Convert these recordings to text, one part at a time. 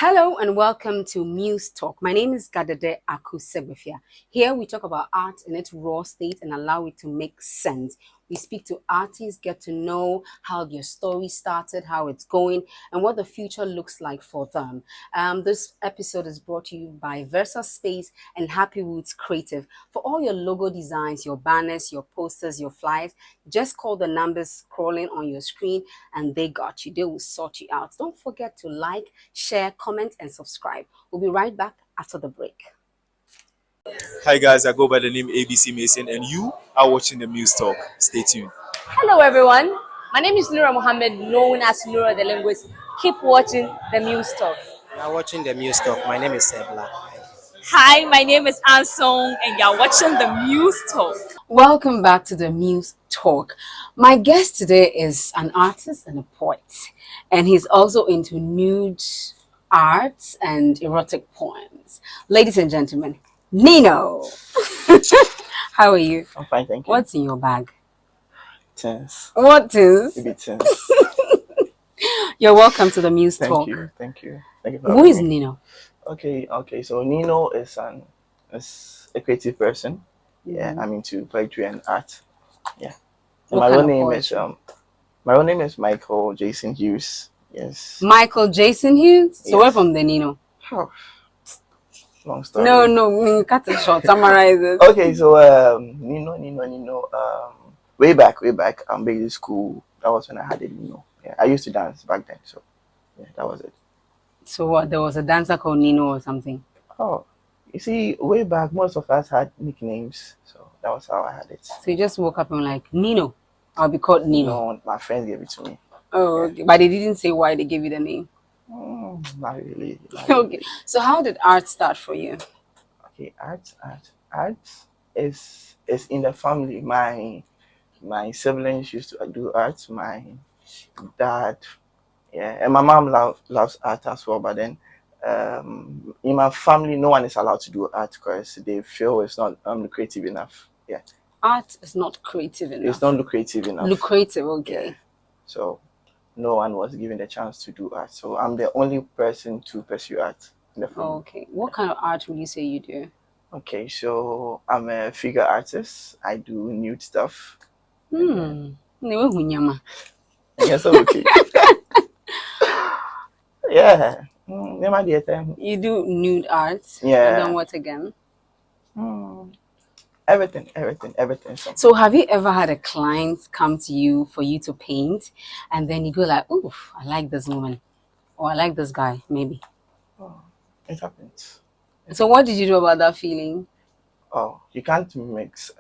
Hello and welcome to Muse Talk. My name is Gadede Aku Segbefia. Here we talk about art in its raw state and allow it to make sense. We speak to artists, get to know how their story started, how it's going, and what the future looks like for them. This episode is brought to you by Versa Space and Happy Roots Creative. For all your logo designs, your banners, your posters, your flyers, just call the numbers scrolling on your screen and they got you. They will sort you out. Don't forget to like, share, comment, and subscribe. We'll be right back after the break. Hi guys, I go by the name ABC Mason and you are watching the Muse Talk. Stay tuned. Hello everyone, my name is Nura Mohammed, known as Nura the Linguist. Keep watching the Muse Talk. Now watching the Muse Talk. My name is Sebla. Hi, my name is Ansong, and you're watching the Muse Talk. Welcome back to the Muse Talk. My guest today is an artist and a poet, and he's also into nude arts and erotic poems. Ladies and gentlemen, Neeno. How are you? I'm fine, thank you. What's in your bag? Tense. What is? Maybe tense. You're welcome to the Muse Thank Talk. you. Thank you. Thank you for Who having is me. Neeno? Okay. So Neeno is a creative person. Yeah, I'm into poetry and art. Yeah. And What my kind real of name is poetry? my real name is Michael Jason Hughes. Yes. Michael Jason Hughes? So where Yes. from the Neeno? Oh, long story. No, cut it short. Summarize it. Okay, so Neeno. Way back, basic school. That was when I had a Neeno. Yeah, I used to dance back then. So yeah, that was it. So what? There was a dancer called Neeno or something. Oh, you see, way back, most of us had nicknames, so that was how I had it. So you just woke up and like, Neeno, I'll be called Neeno. No, my friends gave it to me. Oh, okay. But they didn't say why they gave you the name. Not really. Okay. So how did art start for you? Okay, art is in the family. My siblings used to do art. My dad, yeah, and my mom loves art as well. But then, in my family, no one is allowed to do art because they feel it's not lucrative enough. Yeah. Art is not creative enough. It's not lucrative enough. Lucrative, okay. Yeah. So no one was given the chance to do art. So I'm the only person to pursue art in the family. Okay. What kind of art would you say you do? Okay, so I'm a figure artist. I do nude stuff. Yes, okay. Yeah. You do nude art? Yeah. And then what again? Everything. So have you ever had a client come to you for you to paint and then you go like, oof, I like this woman or I like this guy, maybe? It happens. So what did you do about that feeling? Oh, you can't mix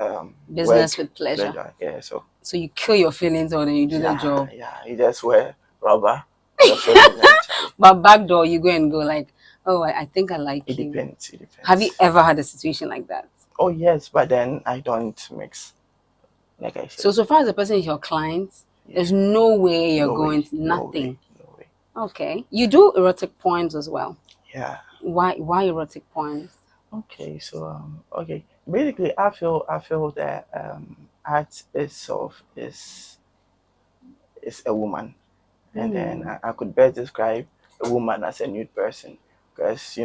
Business work, with pleasure. Yeah, so you kill your feelings or then you do the job. Yeah, you just wear rubber. But backdoor you go like, oh, I think I like It you. depends. Have you ever had a situation like that? Oh yes, but then I don't mix. Like I said. So far as the person is your client, there's no way you're going to nothing. No way. Okay. You do erotic poems as well. Yeah. Why erotic poems? Okay, so basically I feel that art itself is a woman, and then I could best describe a woman as a nude person because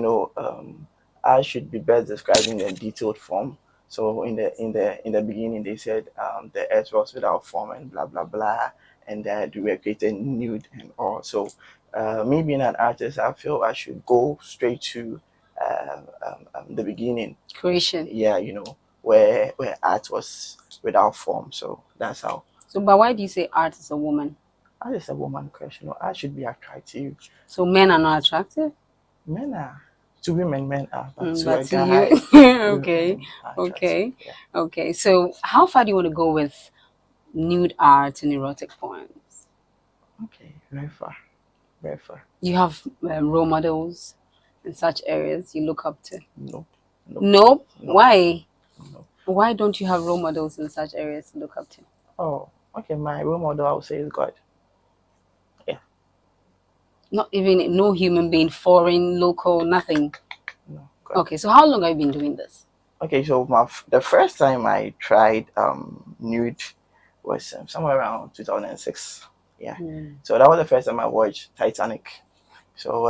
I should be best described in a detailed form. So in the beginning they said the earth was without form and blah blah blah, and that we were created nude and all. So me being an artist, I feel I should go straight to the beginning. Creation. Yeah, where art was without form. So that's how. So but why do you say art is a woman? Art is a woman question. Art should be attractive. So men are not attractive? Men are. To women, men are. But to but a to guy, you? Okay. Yeah. Okay. So how far do you want to go with nude art and erotic poems? Okay, very far. Very far. You have role models in such areas you look up to? Nope. Why? Nope. Why don't you have role models in such areas to look up to? Oh, okay. My role model, I would say, is God. Yeah. Not even no human being, foreign, local, nothing. No. God. Okay, so how long have you been doing this? Okay, so the first time I tried nude was somewhere around 2006. Yeah. So that was the first time I watched Titanic. So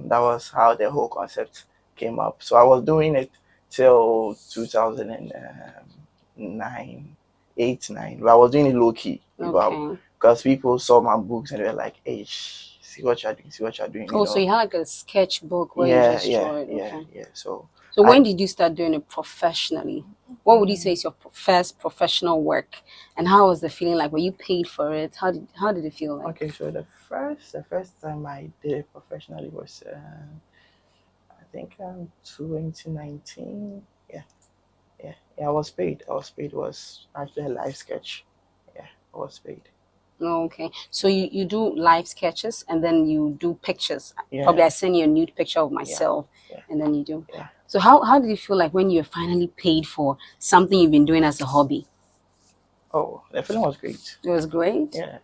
that was how the whole concept came up. So I was doing it till 2009, 8, 9. But I was doing it low key, Okay. because people saw my books and they were like, "Hey, see what you're doing, see what you're doing," Oh, so you had like a sketchbook where you Yeah, just draw it. Okay. yeah. So So I when did you start doing it professionally? What would you say is your first professional work? And how was the feeling like? Were you paid for it? How did it feel like? Okay, so the first time I did it professionally was I think 2019. Yeah. I was paid. It was actually a live sketch. Yeah, I was paid. Oh, okay. So you do live sketches and then you do pictures. Probably I Yeah, send you a nude picture of yeah, myself yeah, and then you do. yeah. So how did you feel like when you're finally paid for something you've been doing as a hobby? Oh, the film was great. It was great. Yeah.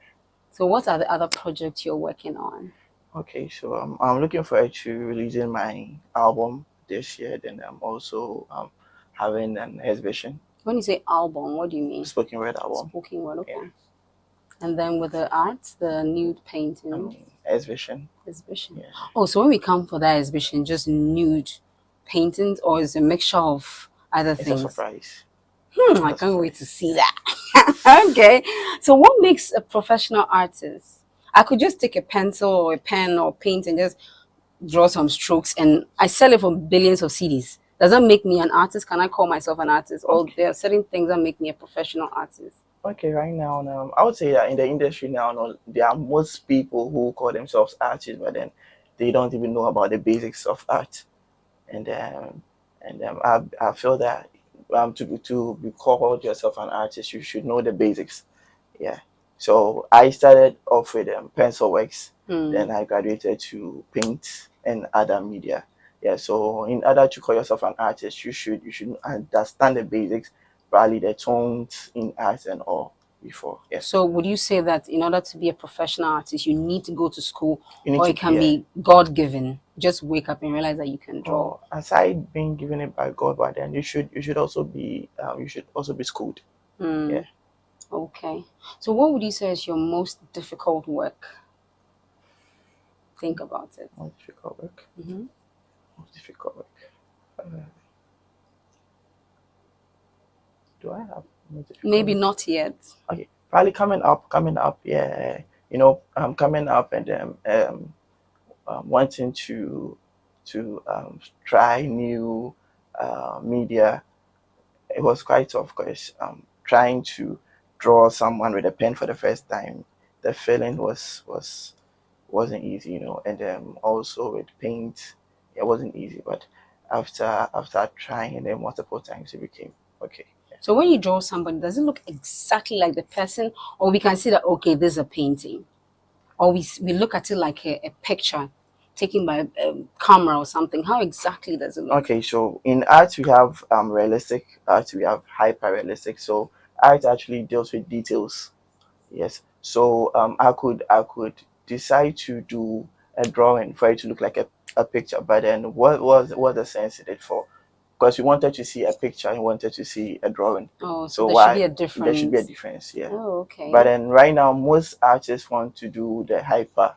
So what are the other projects you're working on? Okay, so I'm looking forward to releasing my album this year. Then I'm also having an exhibition, When you say album, what do you mean? spoken word album. Spoken word, Yeah. okay. And then with the art, the nude painting Exhibition. exhibition. Yeah. Oh, so when we come for that exhibition, just nude paintings or is it a mixture of other It's a things? surprise. I can't wait to see that. Okay. So what makes a professional artist? I could just take a pencil or a pen or paint and just draw some strokes and I sell it for billions of CDs. Does that make me an artist? Can I call myself an artist? Or Okay. there are certain things that make me a professional artist? Okay, right now, I would say that in the industry now, no, there are most people who call themselves artists, but then they don't even know about the basics of art. And I feel that to be called yourself an artist, you should know the basics. Yeah. So I started off with pencil works, then I graduated to paint and other media. Yeah. So in order to call yourself an artist, you should understand the basics, probably the tones in art and all before. Yeah. So would you say that in order to be a professional artist, you need to go to school You need or to it can yeah. be God given? Just wake up and realize that you can draw. Or aside being given it by God, but then you should also be schooled. Hmm. Yeah. Okay. So what would you say is your most difficult work? Think about it. Most difficult work. Mhm. Most difficult work. Do I have most difficult Maybe work? not yet. Okay, probably coming up. Yeah, coming up and wanting to try new media. It was quite tough because trying to draw someone with a pen for the first time, the feeling wasn't easy, and also with paint, it wasn't easy. But after trying them multiple times, it became okay. Yeah. So when you draw somebody, does it look exactly like the person, or we can see that okay, this is a painting, or we look at it like a picture taken by a camera or something? How exactly does it look? Okay, so in art we have realistic art, we have hyper realistic. So art actually deals with details. Yes. So I could decide to do a drawing for it to look like a picture, but then what the sense it for? Because we wanted to see a picture and wanted to see a drawing. Oh, so So there should be why a there should be a difference. difference, yeah. Oh, But okay. then right now most artists want to do the hyper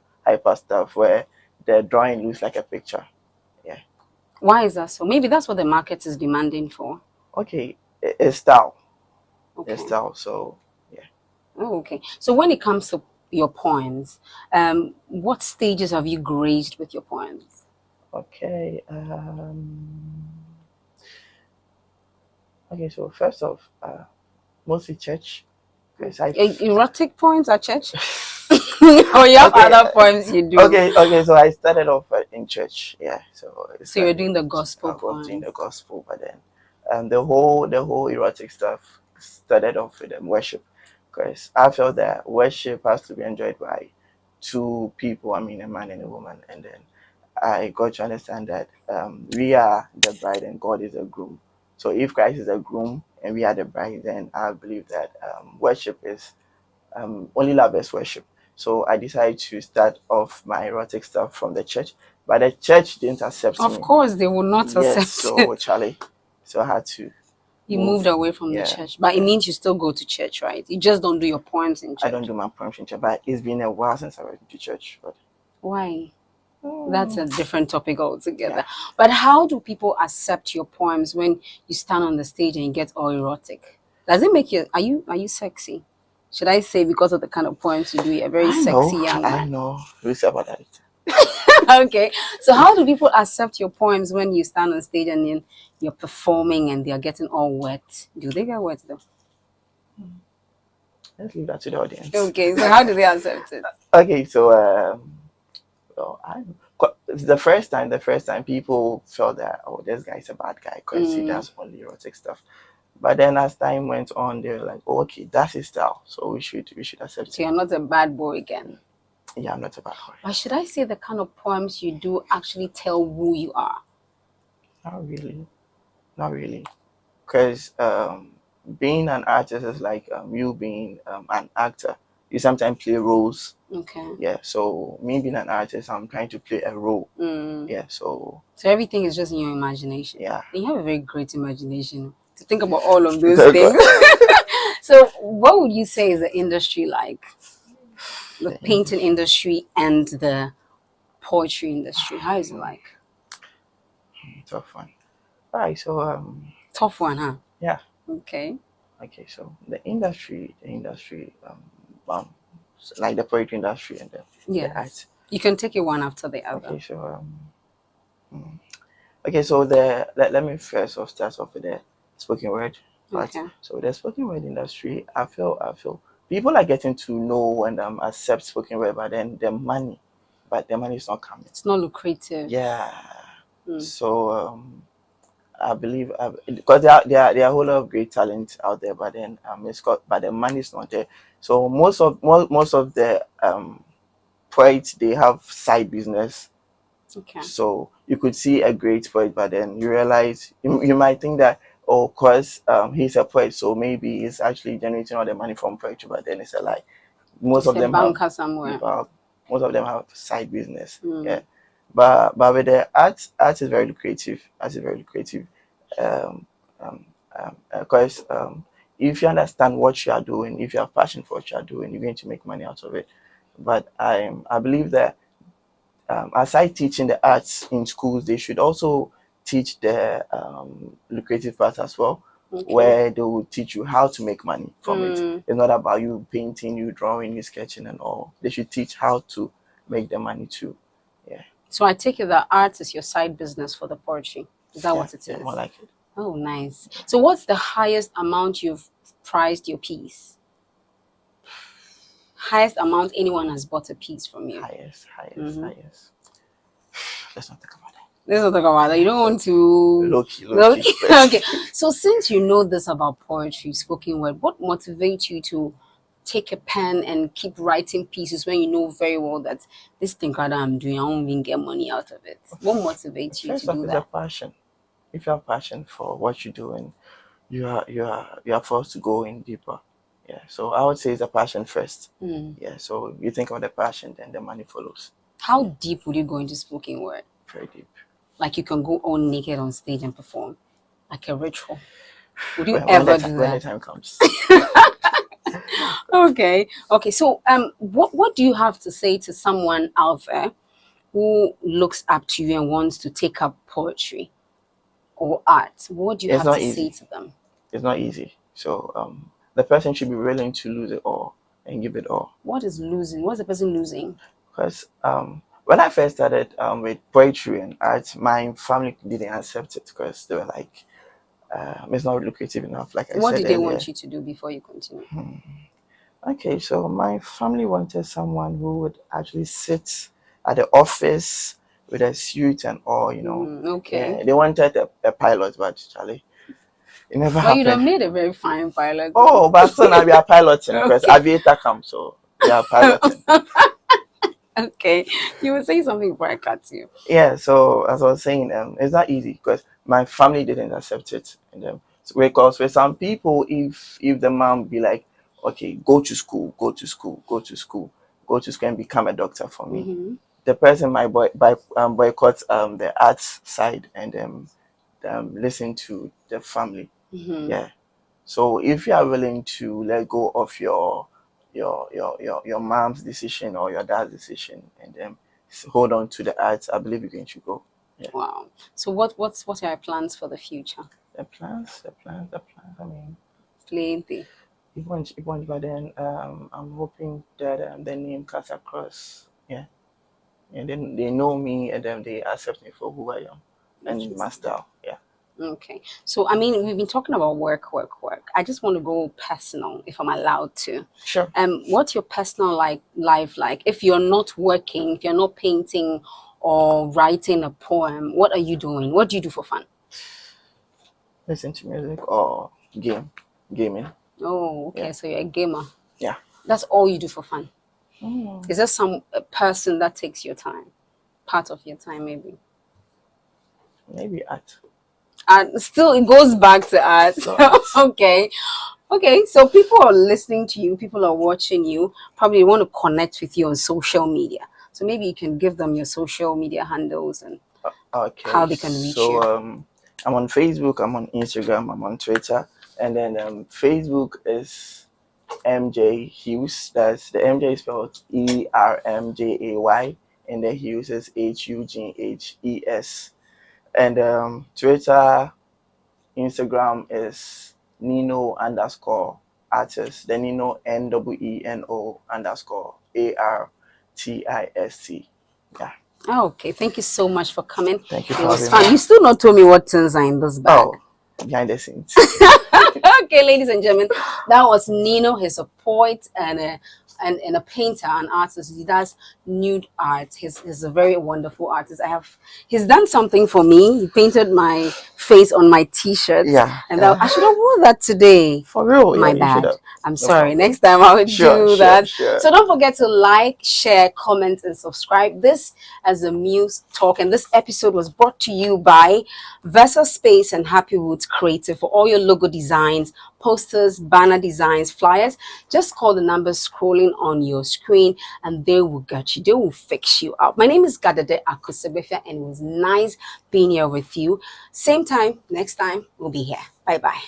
stuff where the drawing looks like a picture. Yeah. Why is that so? Maybe that's what the market is demanding for. Okay. It's style. It's Okay. style. So yeah. Oh, okay. So when it comes to your poems, what stages have you grazed with your poems? Okay. Okay. So first off, mostly church. Because Erotic poems at church? Or you have okay, other poems you do? okay. So I started off in church. Yeah. So So you're doing the gospel I was doing poems. the gospel, but then the whole erotic stuff started off with worship, because I felt that worship has to be enjoyed by two people. I mean, a man and a woman, and then I got to understand that we are the bride and God is the groom. So if Christ is the groom and we are the bride, then I believe that worship is only love is worship. So I decided to start off my erotic stuff from the church, but the church didn't accept Of me. course, they will not Yes, accept so it. Charlie, so I had to You moved move. away from the Yeah, church, but it yeah. means you still go to church, right? You just don't do your poems in I don't church. do my poems in church, but it's been a while since I went to church. But Why? That's a different topic altogether. Yeah. But how do people accept your poems when you stand on the stage and you get all erotic? Does it make you, are you sexy? Should I say because of the kind of poems you do, you're a very sexy young I man? know. Who's about that? Okay. So how do people accept your poems when you stand on stage and you're performing and they're getting all wet? Do they get wet though? Let's leave that to the audience. Okay, so how do they accept it? Okay, so well, the first time people felt that, oh, this guy's a bad guy because he does only erotic stuff. But then as time went on, they were like, oh, okay, that's his style, so we should accept So it. you're not a bad boy again. Yeah, I'm not a bad boy. Or should I say the kind of poems you do actually tell who you are? Not really, not really, because being an artist is like you being an actor. You sometimes play roles. Okay. Yeah, so me being an artist, I'm trying to play a role. Yeah, so So everything is just in your imagination. yeah. And you have a very great imagination to think about all of those things. So what would you say is the industry like? The painting industry and the poetry industry. How is it like? Tough one. All right, so Tough one, huh? yeah. Okay. Okay, so the industry, like the poetry industry and the art. You can take it one after the other. Okay, so okay, so let me first off start off with the spoken word. Right? Okay. So the spoken word industry, I feel people are getting to know and accept spoken word, but then the money is not coming. It's not lucrative. Yeah. So I believe because there are a whole lot of great talent out there, but then but the money is not there. So most of the poets, they have side business. Okay. So you could see a great poet, but then you realize you might think that, oh, cause he's a poet, so maybe he's actually generating all the money from poetry, but then it's a lie. Most It's of a them banker somewhere. most of them have side business. Yeah. But with the art is very lucrative. Art is very lucrative. Because if you understand what you are doing, if you have passion for what you are doing, you're going to make money out of it. But I believe that aside teaching the arts in schools, they should also teach the lucrative part as well, where they will teach you how to make money from it. It's not about you painting, you drawing, you sketching and all. They should teach how to make the money too. Yeah. So I take it that art is your side business for the poetry. Is that what it is? Yeah, more like it. Oh, nice. So what's the highest amount you've priced your piece? Highest amount anyone has bought a piece from you? Highest. Let's not talk about that. Let's not talk about that. You don't want to... Low key. Okay. So since you know this about poetry, spoken word, what motivates you to take a pen and keep writing pieces when you know very well that this thing that I'm doing, I won't even get money out of it? What motivates you to do It's that? a passion. If you have passion for what you do, and you are forced to go in deeper. Yeah. So I would say it's a passion first. Yeah. So you think of the passion, then the money follows. How deep would you go into spoken word? Very deep. Like you can go all naked on stage and perform, like a ritual. Would you ever do that? When the time comes. Okay. So what do you have to say to someone out there who looks up to you and wants to take up poetry or art? What do you have to say to them? It's not easy. So the person should be willing to lose it all and give it all. What is losing? What's the person losing? Because when I first started with poetry and art, my family didn't accept it because they were like, it's not lucrative enough. Like I said, what did they want you to do before you continue? Okay, so my family wanted someone who would actually sit at the office with a suit and all, you know. Okay. Yeah, they wanted a pilot, but Charlie, it never happened. You done made a very fine pilot. Oh, but still now we are piloting because aviator comes, so we are piloting. Okay, you were saying something before I cut you. Yeah, so as I was saying, it's not easy because my family didn't accept it, and because for some people, if the mom be like, okay, go to school and become a doctor for me, the person might boycott the arts side and listen to the family. Yeah. So if you are willing to let go of your mom's decision or your dad's decision and hold on to the arts, I believe you're going to go. Yeah. Wow. So what are your plans for the future? I mean, Plenty. but then I'm hoping that the name cuts across. Yeah. And then they know me and then they accept me for who I am and my style. Yeah. Okay. So, I mean, we've been talking about work, work, work. I just want to go personal, if I'm allowed to. Sure. What's your personal life like? If you're not working, if you're not painting or writing a poem, what are you doing? What do you do for fun? Listen to music or gaming. Oh, okay. Yeah. So you're a gamer. Yeah. That's all you do for fun. Mm, Is there some person that takes your time? Part of your time, maybe? maybe art. And still, it goes back to art. So art. Okay. Okay, so people are listening to you, people are watching you, probably want to connect with you on social media. So maybe you can give them your social media handles and how Okay. they can reach So you. I'm on Facebook, I'm on Instagram, I'm on Twitter, and then Facebook is MJ Hughes. That's the MJ is spelled ERMJAY, and the Hughes is HUGHES. And Twitter, Instagram is Neeno underscore artist. The Neeno NEENO underscore ARTIST. Yeah. Okay, thank you so much for coming. Thank you It for was having fun. me. You still not told me what things are in this bag. Oh, behind the scenes. Okay, ladies and gentlemen, that was Neeno. He's a poet and a painter, an artist. He does nude art. He's a very wonderful artist. He's done something for me. He painted my face on my t-shirt. Yeah. And I should have worn that today. For real, My yeah, you should bad. have. I'm No sorry. problem. Next time I will do that. Sure. So don't forget to like, share, comment, and subscribe. This is the Muse Talk, and this episode was brought to you by Versa Space and Happy Woods Creative for all your logo designs, posters, banner designs, flyers. Just call the numbers scrolling on your screen, and they will get you. They will fix you up. My name is Gadede Aku Segbefia, and it was nice being here with you. Same time next time we'll be here. Bye bye.